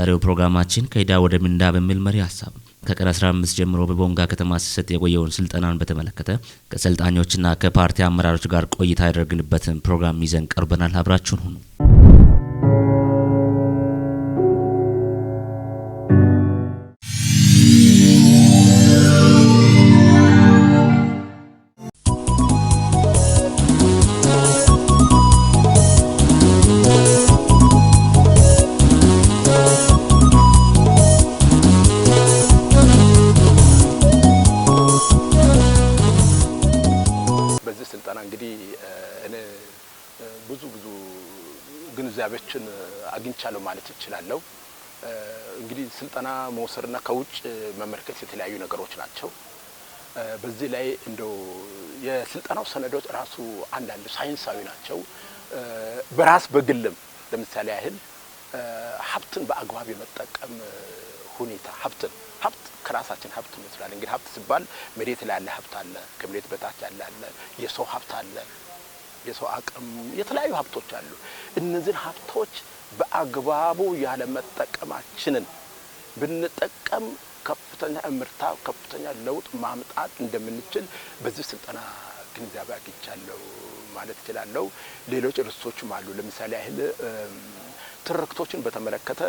በዛሬው ፕሮግራማችን ከኢዳ ወደ ሚንዳ በሚል መሪ ሐሳብ ከቀን 15 ጀምሮ በቦንጋ ከተማ ሲሰጥ የቆየውን ስልጠናን በተመለከተ ከሰልጣኞችና ከፓርቲ አመራሮች ጋር ቆይታ ያደረግንበትን ፕሮግራም ይዘን ቀርበናል። አብራችሁን ሁኑ። ብዙ ግንዛቤዎችን አግኝቻለሁ ማለት እችላለሁ። እንግዲህ ስልጠና መውሰድና ከውጭ መመልከት የተለያዩ ነገሮች ናቸው። በዚህ ላይ እንደው የስልጠናው ሰነዶች ራሱ አንዳንድ ሳይንሳዊ ናቸው። በራስ በግልም ለምሳሌ ያህል ሀብትን በአግባብ የመጠቀም ሁኔታ ሀብት ከራሳችን ሀብት መስላል። እንግዲህ ሀብት ሲባል መሬት ላይ ያለ ሀብት አለ፣ ከመሬት በታች ያለ የሰው ሀብት አለ፣ የሰው አቅም የተለያዩ ሀብቶች አሉ። እነዚህ ሀብቶች በአግባቡ ያለ መጠቀማችንን ብንጠቀም ከፍተኛ እምርታ ከፍተኛ ለውጥ ማምጣት እንደምንችል በዚህ ስልጠና ግንዛቤ አግኝቻለሁ ማለት እችላለሁ። ሌሎች ርዕሶችም አሉ። ለምሳሌ ያህል ትርክቶችን በተመለከተ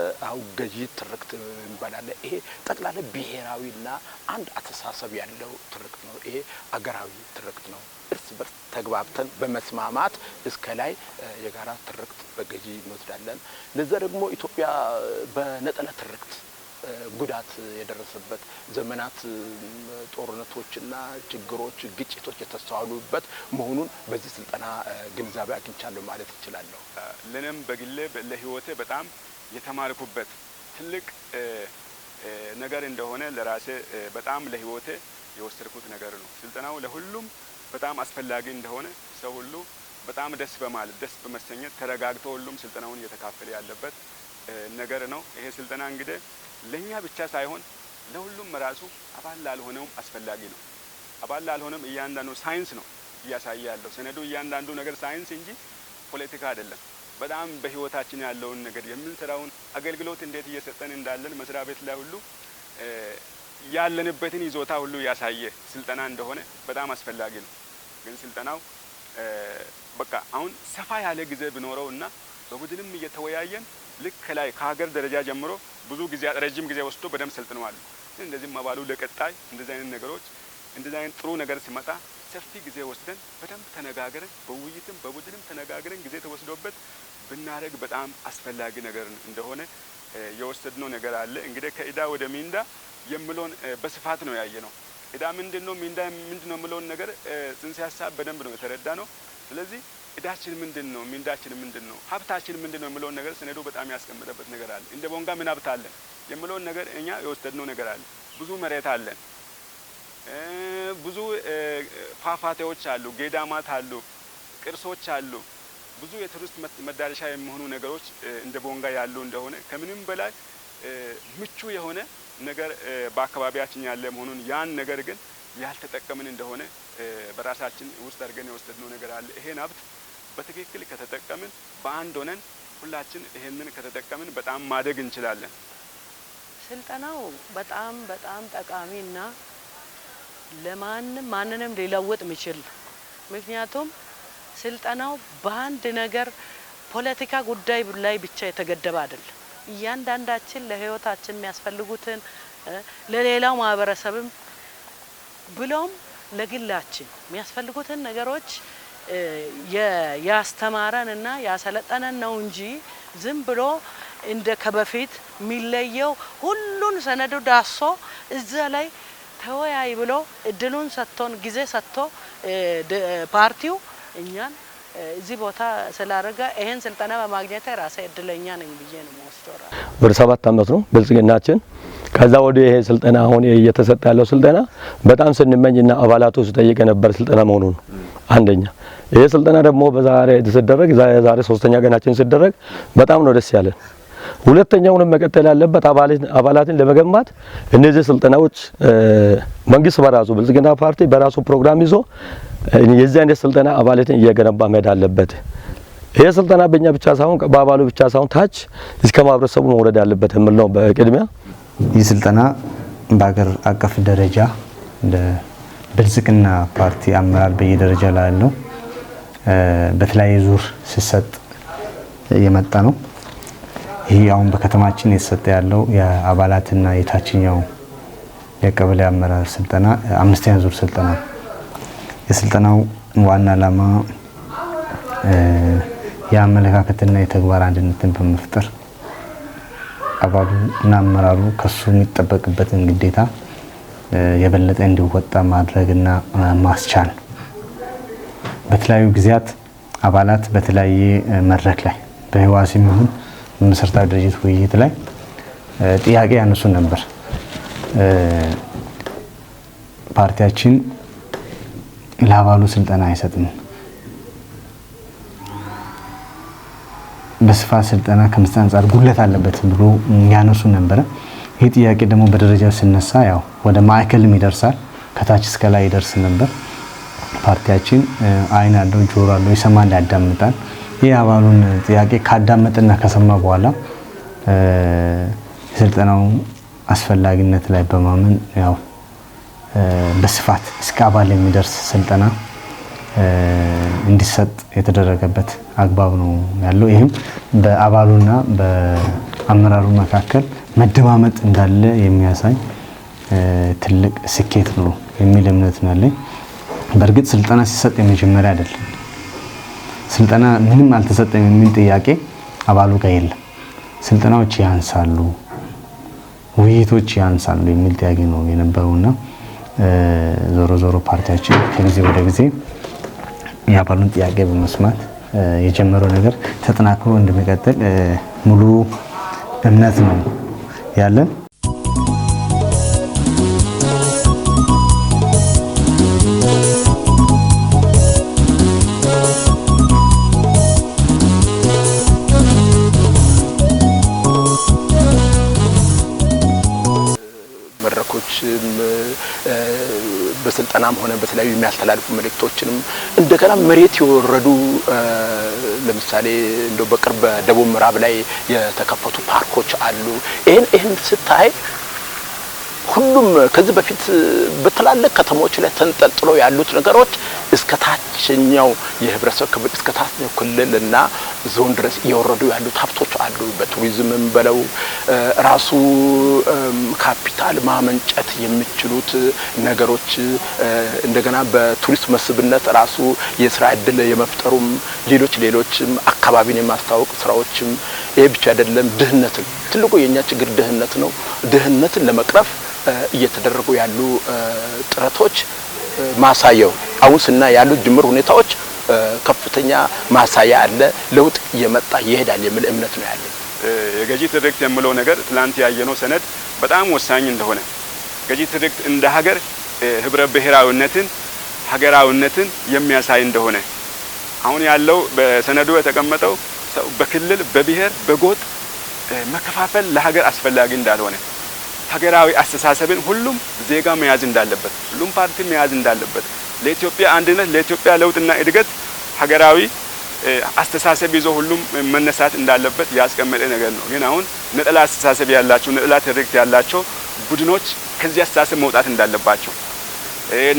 ገዢ ትርክት እንባላለ። ይሄ ጠቅላላ ብሔራዊና አንድ አስተሳሰብ ያለው ትርክት ነው። ይሄ አገራዊ ትርክት ነው። እርስ በርስ ተግባብተን በመስማማት እስከ ላይ የጋራ ትርክት በገዢ እንወስዳለን። ለዛ ደግሞ ኢትዮጵያ በነጠላ ትርክት ጉዳት የደረሰበት ዘመናት ጦርነቶችና ችግሮች ግጭቶች የተስተዋሉበት መሆኑን በዚህ ስልጠና ግንዛቤ አግኝቻለሁ ማለት እችላለሁ። ለኔም በግሌ ለህይወቴ በጣም የተማርኩበት ትልቅ ነገር እንደሆነ ለራሴ በጣም ለህይወቴ የወሰድኩት ነገር ነው። ስልጠናው ለሁሉም በጣም አስፈላጊ እንደሆነ ሰው ሁሉ በጣም ደስ በመሰኘት ተረጋግቶ ሁሉም ስልጠናውን እየተካፈለ ያለበት ነገር ነው። ይሄ ስልጠና እንግዲህ ለኛ ብቻ ሳይሆን ለሁሉም ራሱ አባል ላልሆነውም አስፈላጊ ነው። አባል ላልሆነም እያንዳንዱ ሳይንስ ነው እያሳየ ያለው ሰነዱ። እያንዳንዱ ነገር ሳይንስ እንጂ ፖለቲካ አይደለም። በጣም በህይወታችን ያለውን ነገር የምንሰራውን አገልግሎት እንዴት እየሰጠን እንዳለን መስሪያ ቤት ላይ ሁሉ ያለንበትን ይዞታ ሁሉ ያሳየ ስልጠና እንደሆነ በጣም አስፈላጊ ነው። ግን ስልጠናው በቃ አሁን ሰፋ ያለ ጊዜ ቢኖረውና በቡድንም እየተወያየን ልክ ከላይ ከሀገር ደረጃ ጀምሮ ብዙ ጊዜ ረጅም ጊዜ ወስዶ በደም ሰልጥነዋል። እንደዚህም አባሉ ለቀጣይ እንደዚህ አይነት ነገሮች እንደዚህ አይነት ጥሩ ነገር ሲመጣ ሰፊ ጊዜ ወስደን በደም ተነጋግረን በውይይትም በቡድንም ተነጋግረን ጊዜ ተወስዶበት ብናረግ በጣም አስፈላጊ ነገር እንደሆነ የወሰድነው ነገር አለ። እንግዲህ ከኢዳ ወደ ሚንዳ የምለውን በስፋት ነው ያየነው። ኢዳ ምንድነው ሚንዳ ምንድነው የምለውን ነገር ጽንሰ ሐሳብ በደንብ ነው የተረዳነው። ስለዚህ ኢዳችን ምንድነው ሚንዳችን ምንድነው ሀብታችን ምንድነው የምለውን ነገር ሰነዱ በጣም ያስቀመጠበት ነገር አለ። እንደ ቦንጋ ምን ሀብት አለን የምለውን ነገር እኛ የወሰድነው ነገር አለ። ብዙ መሬት አለን፣ ብዙ ፏፏቴዎች አሉ፣ ገዳማት አሉ፣ ቅርሶች አሉ፣ ብዙ የቱሪስት መዳረሻ የሚሆኑ ነገሮች እንደ ቦንጋ ያሉ እንደሆነ ከምንም በላይ ምቹ የሆነ ነገር በአካባቢያችን ያለ መሆኑን ያን ነገር ግን ያልተጠቀምን እንደሆነ በራሳችን ውስጥ አድርገን የወሰድነው ነገር አለ። ይሄን ሀብት በትክክል ከተጠቀምን በአንድ ሆነን ሁላችን ይሄንን ከተጠቀምን በጣም ማደግ እንችላለን። ስልጠናው በጣም ጠቃሚና ማንንም ሊለውጥ የሚችል ምክንያቱም ስልጠናው በአንድ ነገር ፖለቲካ ጉዳይ ላይ ብቻ የተገደበ አይደለም። እያንዳንዳችን ለህይወታችን የሚያስፈልጉትን ለሌላው ማህበረሰብም ብሎም ለግላችን የሚያስፈልጉትን ነገሮች ያስተማረንና ያሰለጠነን ነው እንጂ ዝም ብሎ እንደ ከበፊት የሚለየው ሁሉን ሰነዱ ዳሶ እዛ ላይ ተወያይ ብሎ እድሉን ሰጥቶን ጊዜ ሰጥቶ ፓርቲው እኛን እዚህ ቦታ ስላደረገ ይሄን ስልጠና በማግኘት ራሴ እድለኛ ነኝ ብዬ ነው የምወስደው። ወደ 7 አመት ነው ብልጽግናችን። ከዛ ወደ ይሄ ስልጠና አሁን እየተሰጠ ያለው ስልጠና በጣም ስንመኝና አባላቱ ሲጠይቅ ነበር ስልጠና መሆኑን። አንደኛ ይሄ ስልጠና ደግሞ በዛሬ ሲደረግ ዛሬ 3ኛ ቀናችን ሲደረግ በጣም ነው ደስ ያለን። ሁለተኛውንም መቀጠል ያለበት አባላትን ለመገንባት እነዚህ ስልጠናዎች መንግስት በራሱ ብልጽግና ፓርቲ በራሱ ፕሮግራም ይዞ የዚህ አይነት ስልጠና አባላትን እየገነባ መሄድ አለበት። ይሄ ስልጠና በእኛ ብቻ ሳይሆን በአባሉ ብቻ ሳይሆን ታች እስከ ማህበረሰቡ መውረድ ያለበት የሚል ነው። በቅድሚያ ይህ ስልጠና በአገር አቀፍ ደረጃ እንደ ብልጽግና ፓርቲ አመራር በየደረጃ ላይ ያለው በተለያየ ዙር ሲሰጥ የመጣ ነው። ይህ አሁን በከተማችን የተሰጠ ያለው የአባላትና የታችኛው የቀበሌ አመራር ስልጠና 5ኛ ዙር ስልጠና። የስልጠናው ዋና ዓላማ የአመለካከትና የተግባር አንድነትን በመፍጠር አባሉና አመራሩ ከሱ የሚጠበቅበትን ግዴታ የበለጠ እንዲወጣ ማድረግና ማስቻል። በተለያዩ ጊዜያት አባላት በተለያየ መድረክ ላይ በህዋሲም ይሁን በመሰረታዊ ድርጅት ውይይት ላይ ጥያቄ ያነሱ ነበር። ፓርቲያችን ለአባሉ ስልጠና አይሰጥም፣ በስፋት ስልጠና ከመስጠት አንፃር ጉድለት አለበት ብሎ ያነሱ ነበር። ይህ ጥያቄ ደግሞ በደረጃ ሲነሳ ያው ወደ ማዕከልም ይደርሳል፣ ከታች እስከ ላይ ይደርስ ነበር። ፓርቲያችን አይን አለው፣ ጆሮ አለው፣ ይሰማል፣ ያዳምጣል። ይህ አባሉን ጥያቄ ካዳመጠና ከሰማ በኋላ የስልጠናው አስፈላጊነት ላይ በማመን ያው በስፋት እስከ አባል የሚደርስ ስልጠና እንዲሰጥ የተደረገበት አግባብ ነው ያለው። ይህም በአባሉና በአመራሩ መካከል መደማመጥ እንዳለ የሚያሳይ ትልቅ ስኬት ነው የሚል እምነት ነው ያለኝ። በእርግጥ ስልጠና ሲሰጥ የመጀመሪያ አይደለም። ስልጠና ምንም አልተሰጠም የሚል ጥያቄ አባሉ ጋር የለም። ስልጠናዎች ያንሳሉ፣ ውይይቶች ያንሳሉ የሚል ጥያቄ ነው የነበረውና ዞሮ ዞሮ ፓርቲያችን ከጊዜ ወደ ጊዜ የአባሉን ጥያቄ በመስማት የጀመረው ነገር ተጠናክሮ እንደሚቀጥል ሙሉ እምነት ነው ያለን። መድረኮችም በስልጠናም ሆነ በተለያዩ የሚያስተላልፉ መልእክቶችንም እንደገና መሬት የወረዱ ለምሳሌ እንደው በቅርብ በደቡብ ምዕራብ ላይ የተከፈቱ ፓርኮች አሉ። ይሄን ስታይ ሁሉም ከዚህ በፊት በተላለቅ ከተሞች ላይ ተንጠልጥሎ ያሉት ነገሮች እስከ ታችኛው የህብረተሰብ ክፍል እስከ ታችኛው ክልልና ዞን ድረስ እየወረዱ ያሉት ሀብቶች አሉ። በቱሪዝምም በለው ራሱ ካፒታል ማመንጨት የሚችሉት ነገሮች እንደገና በቱሪስት መስህብነት ራሱ የስራ እድል የመፍጠሩም ሌሎችም አካባቢን የማስተዋወቅ ስራዎችም ይሄ ብቻ አይደለም። ድህነትን ትልቁ የኛ ችግር ድህነት ነው። ድህነትን ለመቅረፍ እየተደረጉ ያሉ ጥረቶች ማሳያው አሁን ስና ያሉ ጅምር ሁኔታዎች ከፍተኛ ማሳያ አለ። ለውጥ እየመጣ ይሄዳል የሚል እምነት ነው ያለኝ። የገጂ ትርክት የምለው ነገር ትላንት ያየነው ሰነድ በጣም ወሳኝ እንደሆነ ገጂ ትርክት እንደ ሀገር ህብረ ብሔራዊነትን ሀገራዊነትን የሚያሳይ እንደሆነ አሁን ያለው በሰነዱ የተቀመጠው በክልል በብሔር በጎጥ መከፋፈል ለሀገር አስፈላጊ እንዳልሆነ ሀገራዊ አስተሳሰብን ሁሉም ዜጋ መያዝ እንዳለበት ሁሉም ፓርቲ መያዝ እንዳለበት ለኢትዮጵያ አንድነት ለኢትዮጵያ ለውጥና እድገት ሀገራዊ አስተሳሰብ ይዞ ሁሉም መነሳት እንዳለበት ያስቀመጠ ነገር ነው። ግን አሁን ነጠላ አስተሳሰብ ያላቸው ነጠላ ትርክት ያላቸው ቡድኖች ከዚህ አስተሳሰብ መውጣት እንዳለባቸው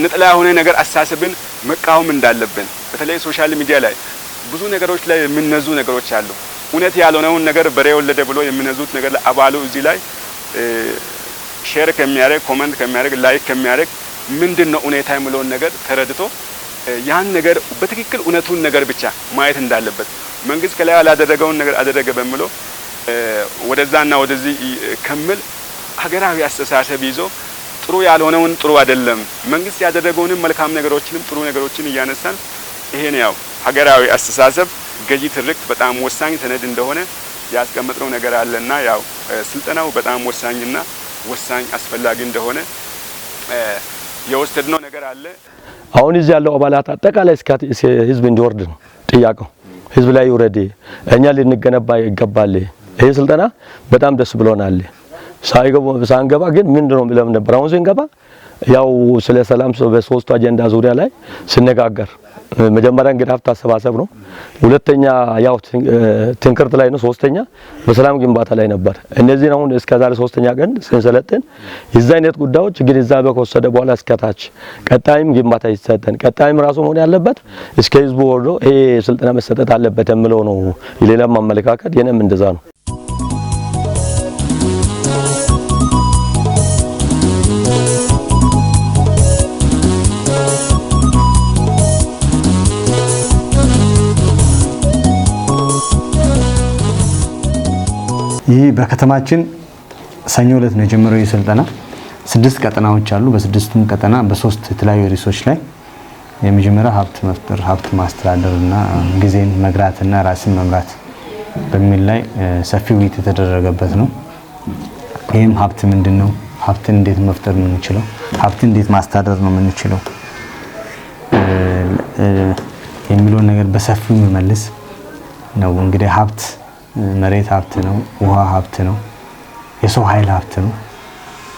ነጠላ የሆነ ነገር አስተሳሰብን መቃወም እንዳለብን በተለይ ሶሻል ሚዲያ ላይ ብዙ ነገሮች ላይ የሚነዙ ነገሮች አሉ። እውነት ያልሆነውን ነገር በሬ ወለደ ብሎ የሚነዙት ነገር ለአባሉ እዚህ ላይ ሼር ከሚያደርግ ኮሜንት ከሚያደርግ ላይክ ከሚያደርግ ምንድነው እውነታ የሚለውን ነገር ተረድቶ ያን ነገር በትክክል እውነቱን ነገር ብቻ ማየት እንዳለበት መንግስት ከላይ ያላደረገውን ነገር አደረገ በሚለው ወደዛና ወደዚህ ከመል ሀገራዊ አስተሳሰብ ይዞ ጥሩ ያልሆነውን ጥሩ አይደለም መንግስት ያደረገውንም መልካም ነገሮችንም ጥሩ ነገሮችን እያነሳን ይሄን ያው ሀገራዊ አስተሳሰብ ገጂ ትርክት በጣም ወሳኝ ሰነድ እንደሆነ ያስቀመጥነው ነገር አለና ያው ስልጠናው በጣም ወሳኝና ወሳኝ አስፈላጊ እንደሆነ የወሰድነው ነገር አለ። አሁን እዚህ ያለው አባላት አጠቃላይ እስከ ህዝብ እንዲወርድ ነው ጥያቄው። ህዝብ ላይ ይውረድ፣ እኛ ልንገነባ ይገባል። ይሄ ስልጠና በጣም ደስ ብሎናል። ሳንገባ ግን ምንድነው ብለን ነበር። አሁን ስንገባ ያው ስለ ሰላም በሶስቱ አጀንዳ ዙሪያ ላይ ሲነጋገር መጀመሪያ እንግዲህ ሀብት አሰባሰብ ነው። ሁለተኛ ያው ትንክርት ላይ ነው። ሶስተኛ በሰላም ግንባታ ላይ ነበር። እነዚህ አሁን እስከዛሬ ሶስተኛ ቀን ስንሰለጥን የዛ አይነት ጉዳዮች ግንዛቤ ከወሰደ በኋላ እስከታች ቀጣይም ግንባታ ይሰጠን ቀጣይም ራሱ መሆን ያለበት እስከ ህዝቡ ወርዶ ይሄ ስልጠና መሰጠት አለበት የሚለው ነው። የሌላም አመለካከት የኔም እንደዛ ነው። ይህ በከተማችን ሰኞ ዕለት ነው የጀመረው የስልጠና 6 ቀጠናዎች አሉ። በስድስቱም ቀጠና በሶስት የተለያዩ ርዕሶች ላይ የመጀመሪያ ሀብት መፍጠር፣ ሀብት ማስተዳደርና ጊዜን መግራትና ራስን መምራት በሚል ላይ ሰፊ ውይይት የተደረገበት ነው። ይህም ሀብት ምንድነው? ሀብትን እንዴት መፍጠር ነው የምንችለው? ሀብትን እንዴት ማስተዳደር ነው የምንችለው? የሚለውን ነገር በሰፊው የሚመልስ ነው። እንግዲህ ሀብት መሬት ሀብት ነው፣ ውሃ ሀብት ነው፣ የሰው ኃይል ሀብት ነው።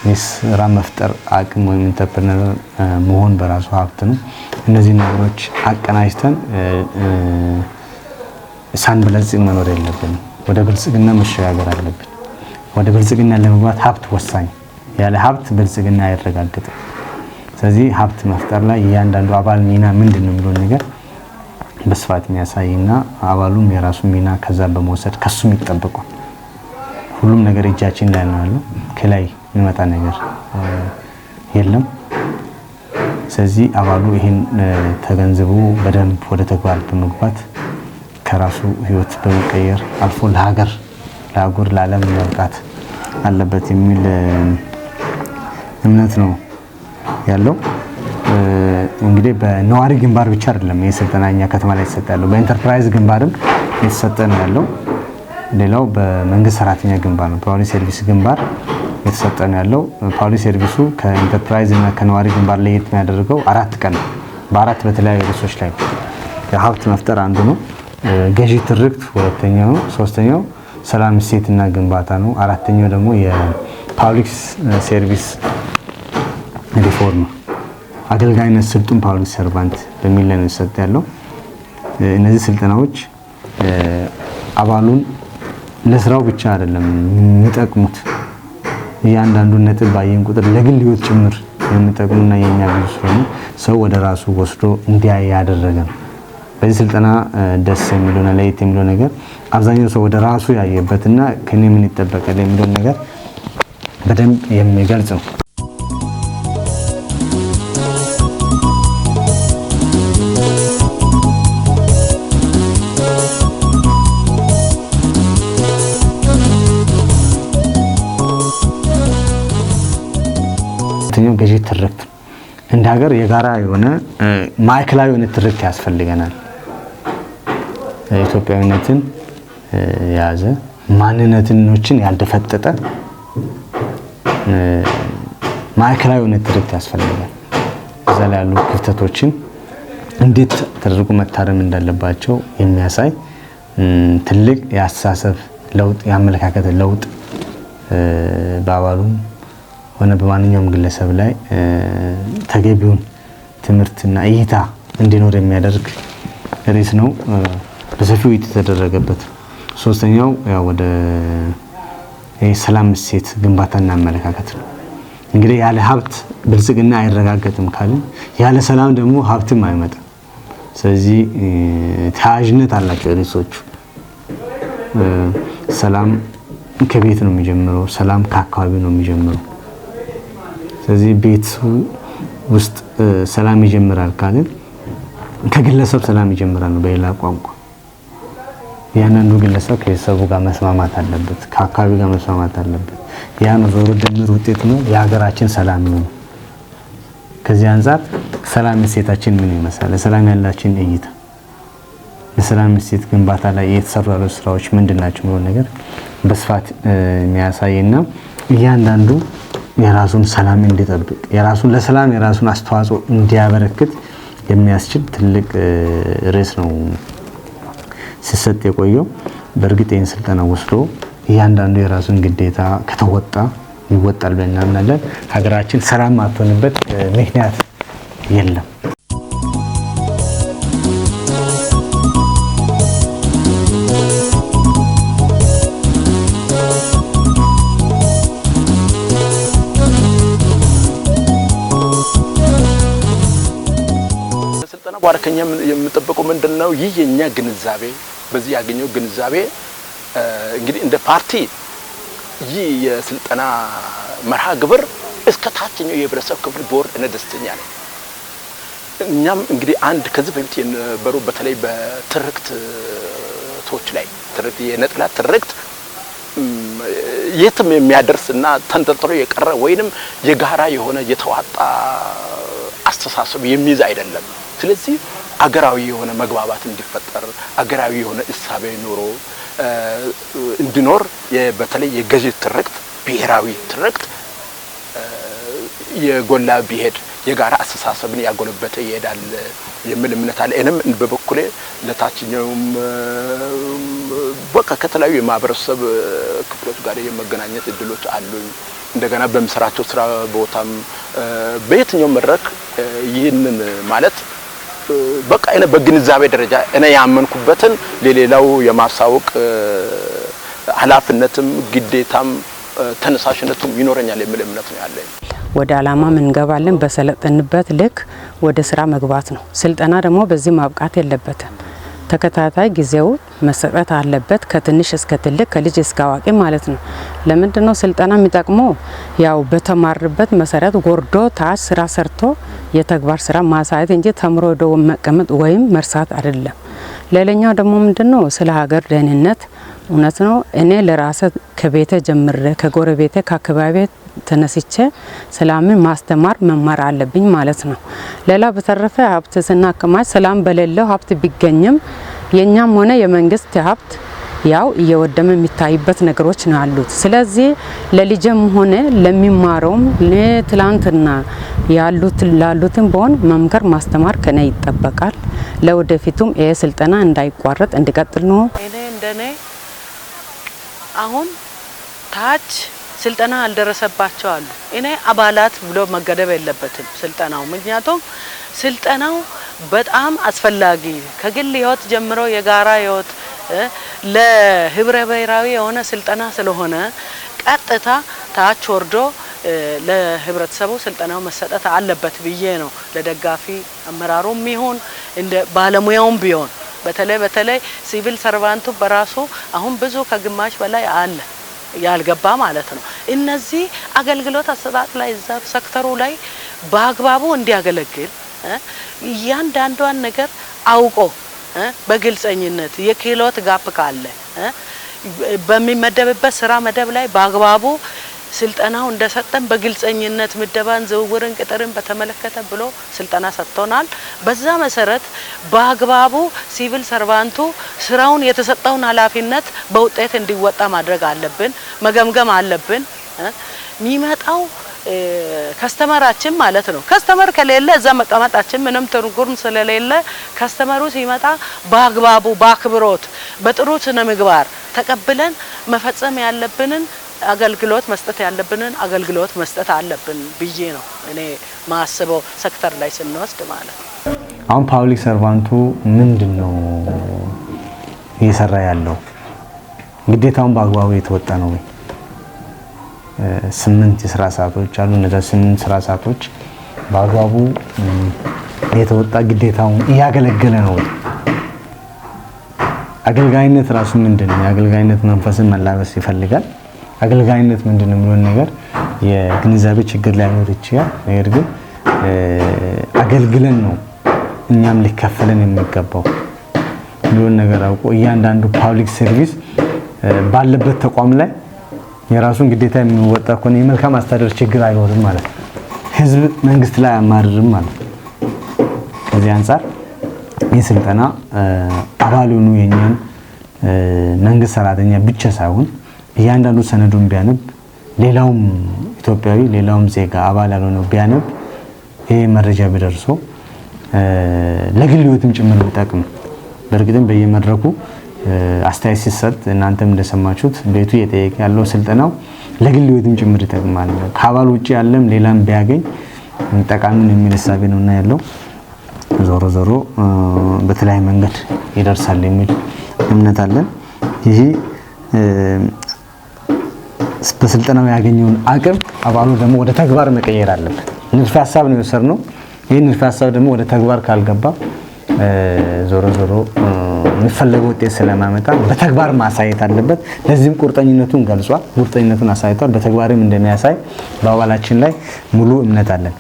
የስራ መፍጠር አቅም ወይም ኢንተርፕረነር መሆን በራሱ ሀብት ነው። እነዚህ ነገሮች አቀናጅተን ሳንበለጽግ መኖር የለብንም። ወደ ብልጽግና መሸጋገር አለብን። ወደ ብልጽግና ለመግባት ሀብት ወሳኝ፣ ያለ ሀብት ብልጽግና አይረጋገጥም። ስለዚህ ሀብት መፍጠር ላይ እያንዳንዱ አባል ሚና ምንድነው የሚለውን ነገር በስፋት የሚያሳይና አባሉም የራሱ ሚና ከዛ በመውሰድ ከሱም ይጠበቃል። ሁሉም ነገር እጃችን ላይ ነው ያለው፣ ከላይ የሚመጣ ነገር የለም። ስለዚህ አባሉ ይሄን ተገንዝቦ በደንብ ወደ ተግባር በመግባት ከራሱ ህይወት በመቀየር አልፎ ለሀገር፣ ለአህጉር፣ ለዓለም መብቃት አለበት የሚል እምነት ነው ያለው። እንግዲህ በነዋሪ ግንባር ብቻ አይደለም የስልጠናኛ ከተማ ላይ የተሰጠ ያለው፣ በኢንተርፕራይዝ ግንባርም የተሰጠ ነው ያለው። ሌላው በመንግስት ሰራተኛ ግንባር ነው፣ ፓብሊክ ሰርቪስ ግንባር የተሰጠ ነው ያለው። ፓብሊክ ሰርቪሱ ከኢንተርፕራይዝ እና ከነዋሪ ግንባር ላይ የሚያደርገው 4 ቀን በአራት በተለያዩ ርዕሶች ላይ የሀብት መፍጠር አንዱ ነው። ገዢ ትርክት ሁለተኛው ነው። ሶስተኛው ሰላም እሴትና ግንባታ ነው። አራተኛው ደግሞ የፓብሊክ ሰርቪስ ሪፎርም አገልጋይነት ስልጡን ፓብሊክ ሰርቫንት በሚል ላይ ነው የተሰጠ ያለው። እነዚህ ስልጠናዎች አባሉን ለስራው ብቻ አይደለም የሚጠቅሙት፣ እያንዳንዱን ነጥብ ባየን ቁጥር ለግል ህይወት ጭምር የሚጠቅሙና የሚያግዙ ስለሆነ ሰው ወደ ራሱ ወስዶ እንዲያይ ያደረገ ነው። በዚህ ስልጠና ደስ የሚለውና ለየት የሚለው ነገር አብዛኛው ሰው ወደ ራሱ ያየበትና ከኔ ምን ይጠበቃል የሚለው ነገር በደንብ የሚገልጽ ነው። ገዢ ትርክት እንደ ሀገር የጋራ የሆነ ማዕከላዊ የሆነ ትርክት ያስፈልገናል። ኢትዮጵያዊነትን የያዘ ማንነቶችን ያልደፈጠጠ ማዕከላዊ የሆነ ትርክት ያስፈልጋል። እዛ ላይ ያሉ ክፍተቶችን እንዴት ተደርጎ መታረም እንዳለባቸው የሚያሳይ ትልቅ የአስተሳሰብ ለውጥ፣ የአመለካከት ለውጥ በአባሉም ሆነ በማንኛውም ግለሰብ ላይ ተገቢውን ትምህርትና እይታ እንዲኖር የሚያደርግ ርዕስ ነው። በሰፊው የተደረገበት። ሶስተኛው ያው ወደ ሰላም እሴት ግንባታና አመለካከት ነው። እንግዲህ ያለ ሀብት ብልጽግና አይረጋገጥም ካልን ያለ ሰላም ደግሞ ሀብትም አይመጣም። ስለዚህ ተያያዥነት አላቸው ርዕሶቹ። ሰላም ከቤት ነው የሚጀምረው። ሰላም ከአካባቢ ነው የሚጀምረው። ስለዚህ ቤት ውስጥ ሰላም ይጀምራል ካልን ከግለሰብ ሰላም ይጀምራል ነው በሌላ ቋንቋ። ያንኑ ግለሰብ ከቤተሰቡ ጋር መስማማት አለበት፣ ከአካባቢ ጋር መስማማት አለበት። ያ ነው ዞሮ ድምር ውጤት ነው የሀገራችን ሰላም ነው። ከዚህ አንፃር ሰላም እሴታችን ምን ይመስላል፣ ለሰላም ያላችን እይታ፣ ለሰላም እሴት ግንባታ ላይ የተሰሩ ያሉ ስራዎች ምንድናቸው የሚለው ነገር በስፋት የሚያሳይና እያንዳንዱ የራሱን ሰላም እንዲጠብቅ የራሱን ለሰላም የራሱን አስተዋጽኦ እንዲያበረክት የሚያስችል ትልቅ ርዕስ ነው ሲሰጥ የቆየው። በእርግጥ ይህን ስልጠና ወስዶ እያንዳንዱ የራሱን ግዴታ ከተወጣ ይወጣል ብለን እናምናለን። ሀገራችን ሰላም ማትሆንበት ምክንያት የለም። ስልጠና ባርከኛ የምንጠብቀው ምንድነው? ይህ የኛ ግንዛቤ በዚህ ያገኘው ግንዛቤ እንግዲህ እንደ ፓርቲ ይህ የስልጠና መርሃ ግብር እስከ ታችኛው የህብረተሰብ ክፍል ቦርድ እነ ደስተኛ ነኝ። እኛም እንግዲህ አንድ ከዚህ በፊት የነበሩ በተለይ በትርክቶች ላይ ትርክት የነጠላ ትርክት የትም የሚያደርስና ተንጠልጥሎ የቀረ ወይንም የጋራ የሆነ የተዋጣ አስተሳሰብ የሚይዝ አይደለም። ስለዚህ አገራዊ የሆነ መግባባት እንዲፈጠር አገራዊ የሆነ እሳቤ ኑሮ እንዲኖር በተለይ የገዢ ትርክት ብሔራዊ ትርክት የጎላ ቢሄድ የጋራ አስተሳሰብን ያጎለበተ ይሄዳል የሚል እምነት አለ። እኔም በበኩሌ ለታችኛውም በቃ ከተለያዩ የማህበረሰብ ክፍሎች ጋር የመገናኘት እድሎች አሉኝ። እንደገና በምስራቸው ስራ ቦታም በየትኛው መድረክ ይህንን ማለት በቃ እኔ በግንዛቤ ደረጃ እኔ ያመንኩበትን ለሌላው የማሳወቅ ኃላፊነትም ግዴታም ተነሳሽነቱም ይኖረኛል የሚል እምነት ነው ያለኝ። ወደ አላማ እንገባለን። በሰለጠንበት ልክ ወደ ስራ መግባት ነው። ስልጠና ደግሞ በዚህ ማብቃት የለበትም። ተከታታይ ጊዜው መሰጠት አለበት። ከትንሽ እስከ ትልቅ ከልጅ እስከ አዋቂ ማለት ነው። ለምንድነው ስልጠና የሚጠቅመው? ያው በተማርበት መሰረት ወርዶ ታች ስራ ሰርቶ የተግባር ስራ ማሳየት እንጂ ተምሮ ዶ መቀመጥ ወይም መርሳት አይደለም። ሌላኛው ደግሞ ምንድነው? ስለ ሀገር ደህንነት እውነት ነው። እኔ ለራሴ ከቤተ ጀምሬ ከጎረቤቴ ከአካባቢ ተነስቼ ሰላምን ማስተማር መማር አለብኝ ማለት ነው። ሌላ በተረፈ ሀብት ስናከማች ሰላም በሌለው ሀብት ቢገኝም የኛም ሆነ የመንግስት ሀብት ያው እየወደመ የሚታይበት ነገሮች ነው ያሉት። ስለዚህ ለልጅም ሆነ ለሚማረውም ለትላንትና ላሉትን በሆን መምከር ማስተማር ከኔ ይጠበቃል። ለወደፊቱም ይሄ ስልጠና እንዳይቋረጥ እንዲቀጥል ነው። እኔ እንደኔ አሁን ታች ስልጠና አልደረሰባቸው አሉ። እኔ አባላት ብሎ መገደብ የለበትም ስልጠናው። ምክንያቱም ስልጠናው በጣም አስፈላጊ ከግል ህይወት ጀምሮ የጋራ ህይወት ለህብረ ብሔራዊ የሆነ ስልጠና ስለሆነ ቀጥታ ታች ወርዶ ለህብረተሰቡ ስልጠናው መሰጠት አለበት ብዬ ነው። ለደጋፊ አመራሩም ይሁን እንደ ባለሙያውም ቢሆን በተለይ ሲቪል ሰርቫንቱ በራሱ አሁን ብዙ ከግማሽ በላይ አለ ያልገባ ማለት ነው። እነዚህ አገልግሎት አሰጣጥ ላይ እዛ ሴክተሩ ላይ በአግባቡ እንዲያገለግል እያንዳንዷን ነገር አውቆ በግልጸኝነት የክህሎት ጋፕ ካለ በሚመደብበት ስራ መደብ ላይ በአግባቡ ስልጠናው እንደሰጠን በግልጸኝነት ምደባን፣ ዝውውርን፣ ቅጥርን በተመለከተ ብሎ ስልጠና ሰጥቶናል። በዛ መሰረት በአግባቡ ሲቪል ሰርቫንቱ ስራውን የተሰጠውን ኃላፊነት በውጤት እንዲወጣ ማድረግ አለብን፣ መገምገም አለብን። የሚመጣው ከስተመራችን ማለት ነው። ከስተመር ከሌለ እዛ መቀመጣችን ምንም ትርጉም ስለሌለ ከስተመሩ ሲመጣ በአግባቡ በአክብሮት በጥሩ ስነ ምግባር ተቀብለን መፈጸም ያለብንን አገልግሎት መስጠት ያለብንን አገልግሎት መስጠት አለብን ብዬ ነው እኔ ማስበው ሴክተር ላይ ስንወስድ ማለት ነው። አሁን ፓብሊክ ሰርቫንቱ ምንድነው እየሰራ ያለው? ግዴታውን በአግባቡ የተወጣ ነው ወይ? 8 የስራ ሰዓቶች አሉ። እነዛ 8 ስራ ሰዓቶች በአግባቡ የተወጣ ግዴታውን እያገለገለ ነው ወይ? አገልጋይነት ራሱ ምንድነው? የአገልጋይነት መንፈስን መላበስ ይፈልጋል። አገልጋይነት ምንድነው የሚሆን ነገር የግንዛቤ ችግር ሊኖር ይችላል። ነገር ግን አገልግለን ነው እኛም ሊከፈለን የሚገባው የሚሆን ነገር አውቆ እያንዳንዱ ፓብሊክ ሰርቪስ ባለበት ተቋም ላይ የራሱን ግዴታ የሚወጣ ከሆነ የመልካም አስተዳደር ችግር አይኖርም ማለት ነው። ህዝብ መንግስት ላይ አማርርም ማለት ነው። ከዚህ አንፃር ይህ ስልጠና አባል ሆኑ የኛን መንግስት ሰራተኛ ብቻ ሳይሆን እያንዳንዱ ሰነዱን ቢያነብ ሌላውም ኢትዮጵያዊ ሌላውም ዜጋ አባል ያልሆነው ቢያነብ ይሄ መረጃ ቢደርሰው ለግል ህይወትም ጭምር ቢጠቅም በእርግጥም በየመድረኩ አስተያየት ሲሰጥ እናንተም እንደሰማችሁት ቤቱ እየጠየቀ ያለው ስልጠናው ለግል ህይወትም ጭምር ይጠቅማል፣ ከአባል ውጪ ያለም ሌላም ቢያገኝ ጠቃሚ ነው የሚል ሀሳብ ነውና ያለው ዞሮ ዞሮ በተለያየ መንገድ ይደርሳል የሚል እምነት አለን። ይሄ በስልጠናው ያገኘውን አቅም አባሉ ደግሞ ወደ ተግባር መቀየር አለበት። ንድፈ ሀሳብ ነው የወሰድነው። ይሄ ንድፈ ሀሳብ ደግሞ ወደ ተግባር ካልገባ ዞሮ ዞሮ የሚፈለገው ውጤት ስለማመጣ በተግባር ማሳየት አለበት። ለዚህም ቁርጠኝነቱን ገልጿል። ቁርጠኝነቱን አሳይቷል። በተግባርም እንደሚያሳይ በአባላችን ላይ ሙሉ እምነት አለን።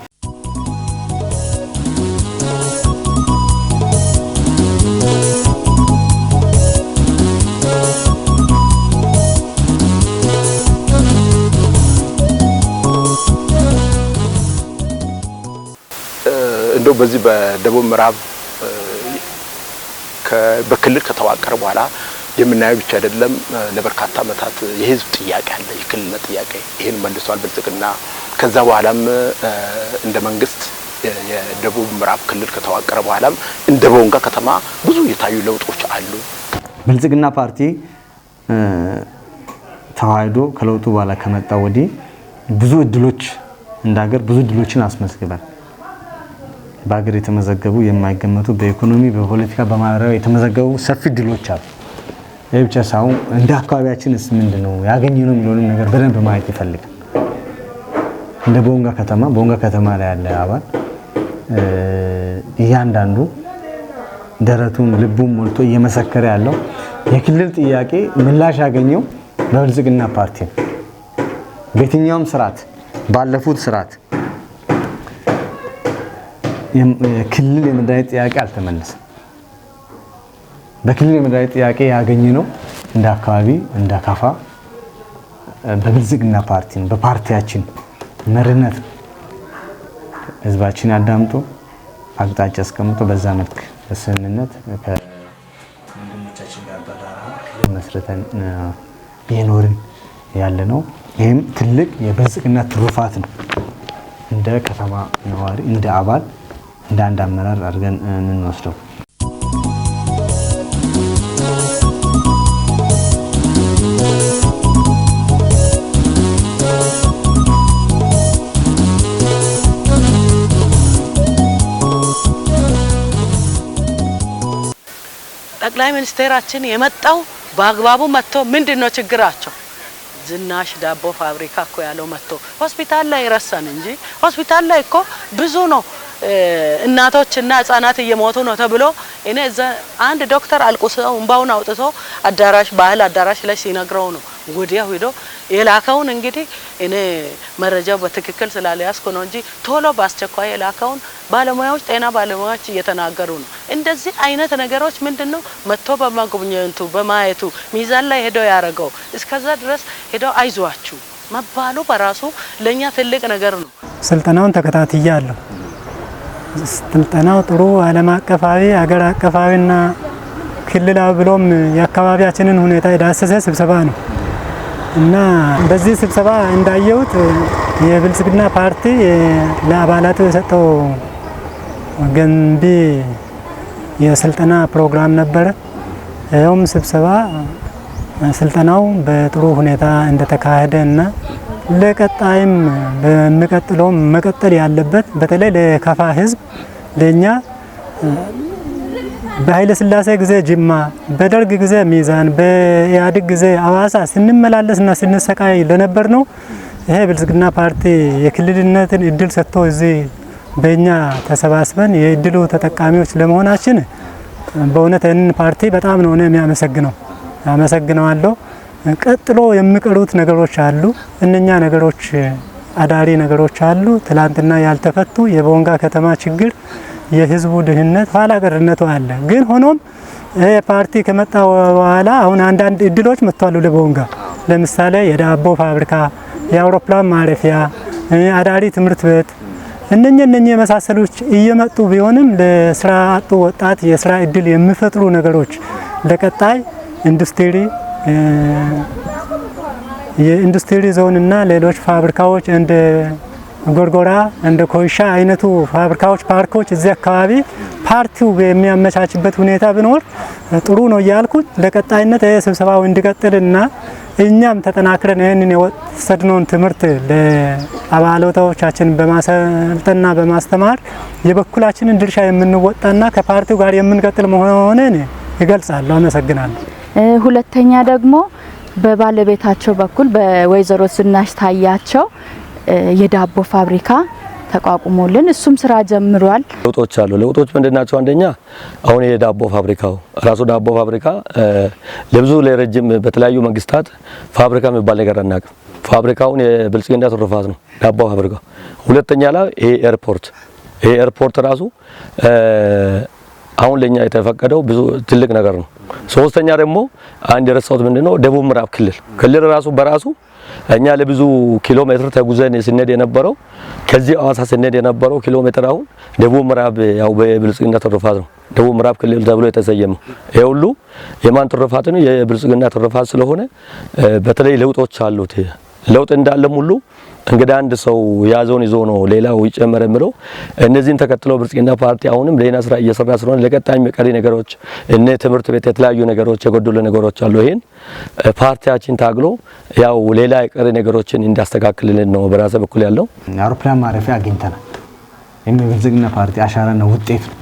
እንደው በዚህ በደቡብ ምዕራብ በክልል ከተዋቀረ በኋላ የምናየው ብቻ አይደለም። ለበርካታ ዓመታት የህዝብ ጥያቄ አለ፣ የክልልነት ጥያቄ። ይሄን መልሷል ብልጽግና። ከዛ በኋላም እንደ መንግስት የደቡብ ምዕራብ ክልል ከተዋቀረ በኋላም እንደ ቦንጋ ከተማ ብዙ የታዩ ለውጦች አሉ። ብልጽግና ፓርቲ ተዋህዶ ከለውጡ በኋላ ከመጣ ወዲህ ብዙ እድሎች እንዳገር ብዙ እድሎችን አስመዝግቧል። በአገር የተመዘገቡ የማይገመቱ በኢኮኖሚ በፖለቲካ በማህበራዊ የተመዘገቡ ሰፊ እድሎች አሉ። ይህ ብቻ ሳይሆን እንደ አካባቢያችንስ ምንድነው ያገኘነው የሚለውን ነገር በደንብ ማየት ይፈልጋል። እንደ ቦንጋ ከተማ ላይ ያለ አባል እያንዳንዱ ደረቱን ልቡን ሞልቶ እየመሰከረ ያለው የክልል ጥያቄ ምላሽ ያገኘው በብልጽግና ፓርቲ ነው። በየትኛውም ስርዓት ባለፉት ስርዓት ክልል የመደራጀት ጥያቄ አልተመለሰም። በክልል የመደራጀት ጥያቄ ያገኘነው እንደ አካባቢ እንደ ካፋ በብልጽግና ፓርቲ ነው። በፓርቲያችን መሪነት ህዝባችን አዳምጦ አቅጣጫ አስቀምጦ በዛ መልክ በስምምነት ከወንድሞቻችን ጋር በጋራ ክልል መስርተን የኖርን ያለ ነው። ይህም ትልቅ የብልጽግና ትሩፋት ነው። እንደ ከተማ ነዋሪ እንደ አባል እንደ አንድ አመራር አድርገን እንወስደው። ጠቅላይ ሚኒስቴራችን የመጣው በአግባቡ መጥቶ ምንድነው ችግራቸው? ዝናሽ ዳቦ ፋብሪካ እኮ ያለው መጥቶ ሆስፒታል ላይ ረሳን እንጂ ሆስፒታል ላይ እኮ ብዙ ነው እናቶችና ህጻናት እየሞቱ ነው ተብሎ እኔ እዛ አንድ ዶክተር አልቁሰው እንባውን አውጥቶ ባህል አዳራሽ ላይ ሲነግረው ነው ወዲያው ሄዶ የላከውን። እንግዲህ እኔ መረጃው በትክክል ስላልያዝኩ ነው እንጂ ቶሎ በአስቸኳይ የላከውን ባለሙያዎች ጤና ባለሙያዎች እየተናገሩ ነው። እንደዚህ አይነት ነገሮች ምንድነው መጥቶ በማጎብኘቱ በማየቱ ሚዛን ላይ ሄዶ ያረጋው እስከዛ ድረስ ሄዶ አይዟችሁ መባሉ በራሱ ለኛ ትልቅ ነገር ነው። ስልጠናውን ተከታትያለሁ። ስልጠናው ጥሩ ዓለም አቀፋዊ አገር አቀፋዊና ክልላዊ ብሎም የአካባቢያችንን ሁኔታ የዳሰሰ ስብሰባ ነው እና በዚህ ስብሰባ እንዳየሁት የብልጽግና ፓርቲ ለአባላቱ የሰጠው ገንቢ የስልጠና ፕሮግራም ነበረ። ይኸውም ስልጠናው በጥሩ ሁኔታ እንደተካሄደ እና ለቀጣይም በሚቀጥለው መቀጠል ያለበት በተለይ ለካፋ ህዝብ ለኛ በኃይለ ሥላሴ ጊዜ ጅማ፣ በደርግ ጊዜ ሚዛን፣ በኢህአዴግ ጊዜ አዋሳ ስንመላለስና ስንሰቃይ ለነበር ነው። ይሄ ብልጽግና ፓርቲ የክልልነትን እድል ሰጥቶ እዚህ በእኛ ተሰባስበን የእድሉ ተጠቃሚዎች ለመሆናችን በእውነት ይህንን ፓርቲ በጣም ነው የሚያመሰግነው። አመሰግነዋለሁ። ቀጥሎ የሚቀሩት ነገሮች አሉ። እነኛ ነገሮች አዳሪ ነገሮች አሉ። ትላንትና ያልተፈቱ የቦንጋ ከተማ ችግር፣ የህዝቡ ድህነት፣ ኋላ ቀርነቱ አለ። ግን ሆኖም ይሄ ፓርቲ ከመጣ በኋላ አሁን አንዳንድ እድሎች መጥተዋል ለቦንጋ። ለምሳሌ የዳቦ ፋብሪካ፣ የአውሮፕላን ማረፊያ፣ አዳሪ ትምህርት ቤት እነኚህ የመሳሰሉት እየመጡ ቢሆንም ለስራ አጡ ወጣት የስራ እድል የሚፈጥሩ ነገሮች ለቀጣይ የኢንዱስትሪ ዞን እና ሌሎች ፋብሪካዎች እንደ ጎርጎራ እንደ ኮይሻ አይነቱ ፋብሪካዎች ፓርኮች እዚህ አካባቢ ፓርቲው የሚያመቻችበት ሁኔታ ቢኖር ጥሩ ነው እያልኩት ለቀጣይነት ስብሰባው እንዲቀጥልና እኛም ተጠናክረን ይህንን የወሰድነውን ትምህርት ለአባላቶቻችን በማሰልጠንና በማስተማር የበኩላችንን ድርሻ የምንወጣና ከፓርቲው ጋር የምንቀጥል መሆኑን ይገልጻሉ። አመሰግናለሁ። ሁለተኛ ደግሞ በባለቤታቸው በኩል በወይዘሮ ዝናሽ ታያቸው የዳቦ ፋብሪካ ተቋቁሞልን እሱም ስራ ጀምሯል። ለውጦች አሉ። ለውጦች ምንድናቸው? አንደኛ አሁን የዳቦ ፋብሪካው ራሱ ዳቦ ፋብሪካ ለብዙ ለረጅም በተለያዩ መንግስታት ፋብሪካ የሚባል ነገር አናውቅም። ፋብሪካውን የብልጽግና ትሩፋት ነው ዳቦ ፋብሪካ። ሁለተኛ ላይ ይሄ ኤርፖርት ራሱ አሁን ለኛ የተፈቀደው ብዙ ትልቅ ነገር ነው። ሶስተኛ ደግሞ አንድ የረሳሁት ምንድነው ደቡብ ምዕራብ ክልል ራሱ በራሱ እኛ ለብዙ ኪሎ ሜትር ተጉዘን ስንሄድ የነበረው ከዚህ አዋሳ ስንሄድ የነበረው ኪሎ ሜትር አሁን ደቡብ ምዕራብ ያው በብልጽግና ትሩፋት ነው ደቡብ ምዕራብ ክልል ተብሎ የተሰየመው። ይሄ ሁሉ የማን ትሩፋት ነው? የብልጽግና ትሩፋት ስለሆነ በተለይ ለውጦች አሉት። ለውጥ እንዳለም ሁሉ እንግዲህ አንድ ሰው ያዘውን ይዞ ነው ሌላው ይጨመር የሚለው። እነዚህን ተከትለው ብልጽግና ፓርቲ አሁንም ሌላ ስራ እየሰራ ስለሆነ ለቀጣይ ቀሪ ነገሮች እነ ትምህርት ቤት የተለያዩ ነገሮች የጎደሉ ነገሮች አሉ። ይሄን ፓርቲያችን ታግሎ ያው ሌላ ቀሪ ነገሮችን እንዲያስተካክልልን ነው በራሴ በኩል ያለው። አውሮፕላን ማረፊያ አግኝተናል። ይሄም የብልጽግና ፓርቲ አሻራና ውጤት ነው።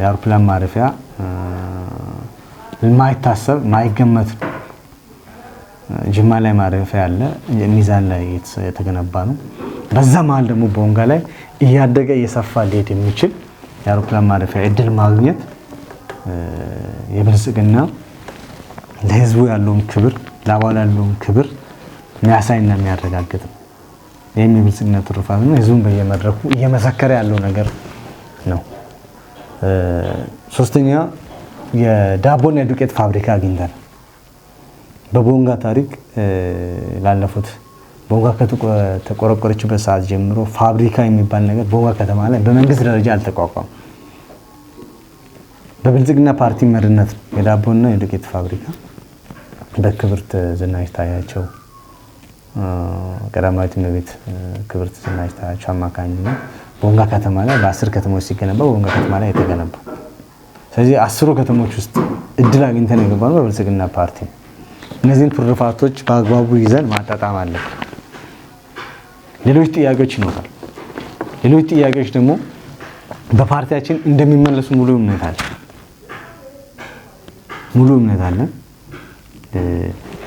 የአውሮፕላን ማረፊያ የማይታሰብ ማይገመት ጅማ ላይ ማረፊያ አለ፣ ሚዛን ላይ የተገነባ ነው። በዛ መሀል ደግሞ ቦንጋ ላይ እያደገ እየሰፋ ሊሄድ የሚችል የአውሮፕላን ማረፊያ እድል ማግኘት የብልጽግና ለህዝቡ ያለውን ክብር ለአባሉ ያለውን ክብር የሚያሳይና የሚያረጋግጥ ነው። ይህም የብልጽግና ትሩፋት ነው። ህዝቡን በየመድረኩ እየመሰከረ ያለው ነገር ነው። ሶስተኛ የዳቦና የዱቄት ፋብሪካ አግኝተናል። በቦንጋ ታሪክ ላለፉት ቦንጋ ከተቆረቆረችበት ሰዓት ጀምሮ ፋብሪካ የሚባል ነገር ቦንጋ ከተማ ላይ በመንግስት ደረጃ አልተቋቋመም። በብልጽግና ፓርቲ መሪነት የዳቦና የዱቄት ፋብሪካ በክብርት ዝናሽ ታያቸው ቀዳማዊት እመቤት ክብርት ዝናሽ ታያቸው አማካኝነት ቦንጋ ከተማ ላይ በ10 ከተሞች ሲገነባ ቦንጋ ከተማ ላይ የተገነባ። ስለዚህ 10 ከተሞች ውስጥ እድል አግኝተን የገባነው በብልጽግና ፓርቲ። እነዚህን ትሩፋቶች በአግባቡ ይዘን ማጣጣም አለብን። ሌሎች ጥያቄዎች ይኖራል። ሌሎች ጥያቄዎች ደግሞ በፓርቲያችን እንደሚመለሱ ሙሉ እምነት አለን።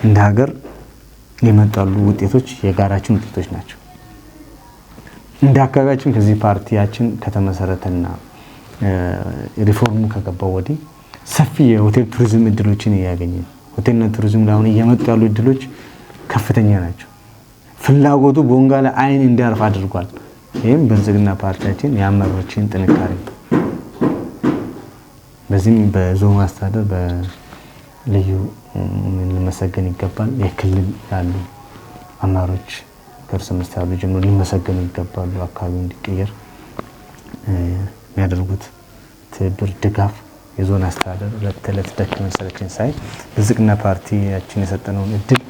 እንደ ሀገር የመጣሉ ውጤቶች የጋራችን ውጤቶች ናቸው። እንደ አካባቢያችን ከዚህ ፓርቲያችን ከተመሰረተና ሪፎርሙ ከገባው ወዲህ ሰፊ የሆቴል ቱሪዝም እድሎችን እያገኘ ነው። ሆቴልና ቱሪዝም ላይ አሁን እየመጡ ያሉ እድሎች ከፍተኛ ናቸው። ፍላጎቱ ቦንጋ ላይ አይን እንዲያርፍ አድርጓል። ይህም ብልጽግና ፓርቲያችን የአመራሮችን ጥንካሬ ነው። በዚህም በዞኑ አስተዳደር በልዩ ሊመሰገን ይገባል። የክልል ያሉ አመራሮች ከርዕሰ መስተዳድሩ ጀምሮ ሊመሰገኑ ይገባሉ። አካባቢው እንዲቀየር የሚያደርጉት ትብብር፣ ድጋፍ የዞን አስተዳደር ለተለት ደከመን ሰለቸን ሳይ ብልጽግና ፓርቲያችን የሰጠነውን እድል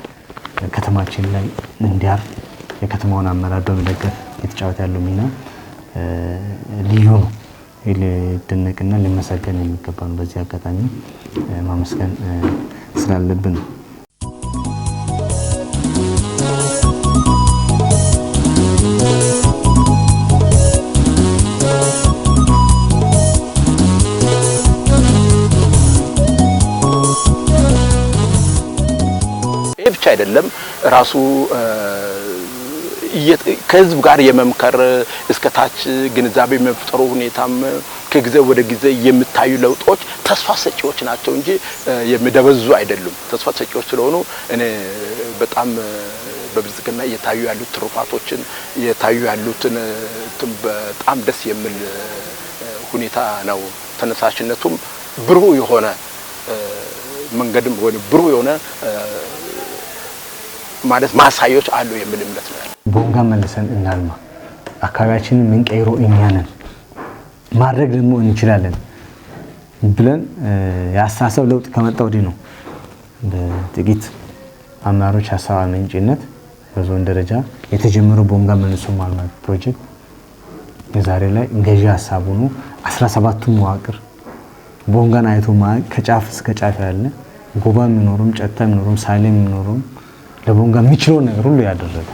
ከተማችን ላይ እንዲያርፍ የከተማውን አመራር በመደገፍ የተጫወተ ያለው ሚና ልዩ ነው። ሊደነቅና ሊመሰገን የሚገባ ነው። በዚህ አጋጣሚ ማመስገን ስላለብን ነው። ብቻ አይደለም ራሱ ከህዝብ ጋር የመምከር እስከ ታች ግንዛቤ መፍጠሩ ሁኔታም ከጊዜ ወደ ጊዜ የሚታዩ ለውጦች ተስፋ ሰጪዎች ናቸው እንጂ የሚደበዙ አይደሉም። ተስፋ ሰጪዎች ስለሆኑ እኔ በጣም በብልጽግና እየታዩ ያሉት ትሩፋቶችን እየታዩ ያሉትን በጣም ደስ የሚል ሁኔታ ነው። ተነሳሽነቱም ብሩህ የሆነ መንገድም ወይ ብሩህ የሆነ ማለት ማሳዮች አሉ የሚል እምነት ነው። ቦንጋ መልሰን እናልማ፣ አካባቢያችንን ምንቀይሮ እኛ ነን፣ ማድረግ ደግሞ እንችላለን ብለን የአስተሳሰብ ለውጥ ከመጣ ወዲህ ነው በጥቂት አመራሮች ሀሳብ አመንጭነት በዞን ደረጃ የተጀመረው ቦንጋ መልሶ ማልማት ፕሮጀክት የዛሬ ላይ ገዢ ሀሳቡ ነው። 17ቱ መዋቅር ቦንጋን አይቶ ከጫፍ እስከ ጫፍ ያለ ጎባ የሚኖሩም ጨታ የሚኖሩም ሳይሌ የሚኖሩም ለቦንጋ የሚችለው ነገር ሁሉ ያደረገ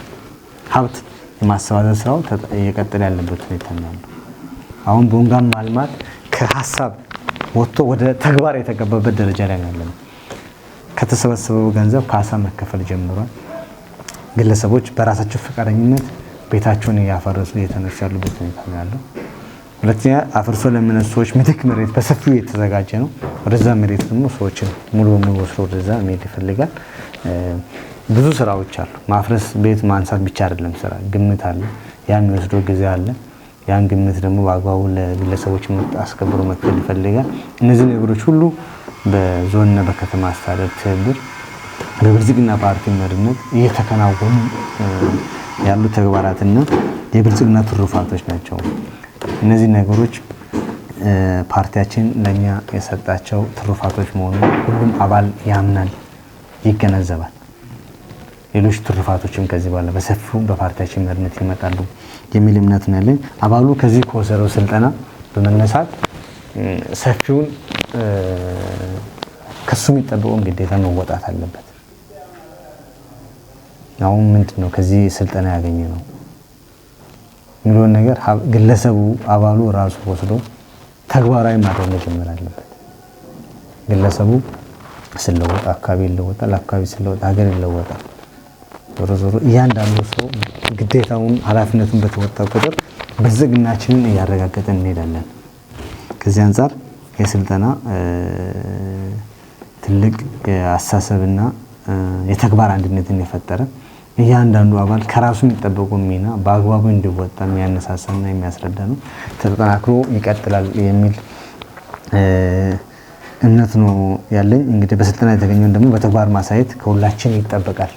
ሀብት የማሰባሰብ ስራው እየቀጠለ ያለበት ሁኔታ ነው። አሁን ቦንጋን ማልማት ከሀሳብ ወጥቶ ወደ ተግባር የተገባበት ደረጃ ላይ ነው ያለው። ከተሰበሰበው ገንዘብ ካሳ መከፈል ጀምሯል። ግለሰቦች በራሳቸው ፈቃደኝነት ቤታቸውን እያፈረሱ እየተነሱ ያሉበት ሁኔታ ነው ያለው። ሁለተኛ አፍርሶ ለሚነሱ ሰዎች ምትክ መሬት በሰፊው የተዘጋጀ ነው። ወደዛ መሬት ደግሞ ሰዎችን ሙሉ በሙሉ ወስዶ ወደዛ መሄድ ይፈልጋል። ብዙ ስራዎች አሉ። ማፍረስ ቤት ማንሳት ብቻ አይደለም ስራ፣ ግምት አለ። ያን የሚወስደው ጊዜ አለ። ያን ግምት ደግሞ በአግባቡ ለግለሰቦች አስከብሮ መክፈል ይፈልጋል። እነዚህ ነገሮች ሁሉ በዞንና በከተማ አስተዳደር ትብብር በብልጽግና ፓርቲ መሪነት እየተከናወኑ ያሉ ተግባራትና የብልጽግና ትሩፋቶች ናቸው። እነዚህ ነገሮች ፓርቲያችን ለኛ የሰጣቸው ትሩፋቶች መሆኑን ሁሉም አባል ያምናል፣ ይገነዘባል። ሌሎች ትሩፋቶችም ከዚህ በኋላ በሰፊው በፓርቲያችን መሪነት ይመጣሉ የሚል እምነት ነው ያለኝ። አባሉ ከዚህ ከወሰደው ስልጠና በመነሳት ሰፊውን ከሱ የሚጠበቀውን ግዴታ መወጣት አለበት። አሁን ምንድነው ከዚህ ስልጠና ያገኘ ነው የሚለውን ነገር ግለሰቡ አባሉ ራሱ ወስዶ ተግባራዊ ማድረግ መጀመር አለበት። ግለሰቡ ስለወጣ አካባቢ ይለወጣል፣ አካባቢ ስለወጣ ሀገር ይለወጣል። ዞሮ ዞሮ እያንዳንዱ ሰው ግዴታውን ኃላፊነቱን በተወጣ ቁጥር ብልጽግናችንን እያረጋገጠን እንሄዳለን። ከዚህ አንጻር የስልጠና ትልቅ የአስተሳሰብና የተግባር አንድነትን የፈጠረ እያንዳንዱ አባል ከራሱ የሚጠበቁ ሚና በአግባቡ እንዲወጣ የሚያነሳሳና የሚያስረዳ ነው። ተጠናክሮ ይቀጥላል የሚል እምነት ነው ያለኝ። እንግዲህ በስልጠና የተገኘውን ደግሞ በተግባር ማሳየት ከሁላችን ይጠበቃል።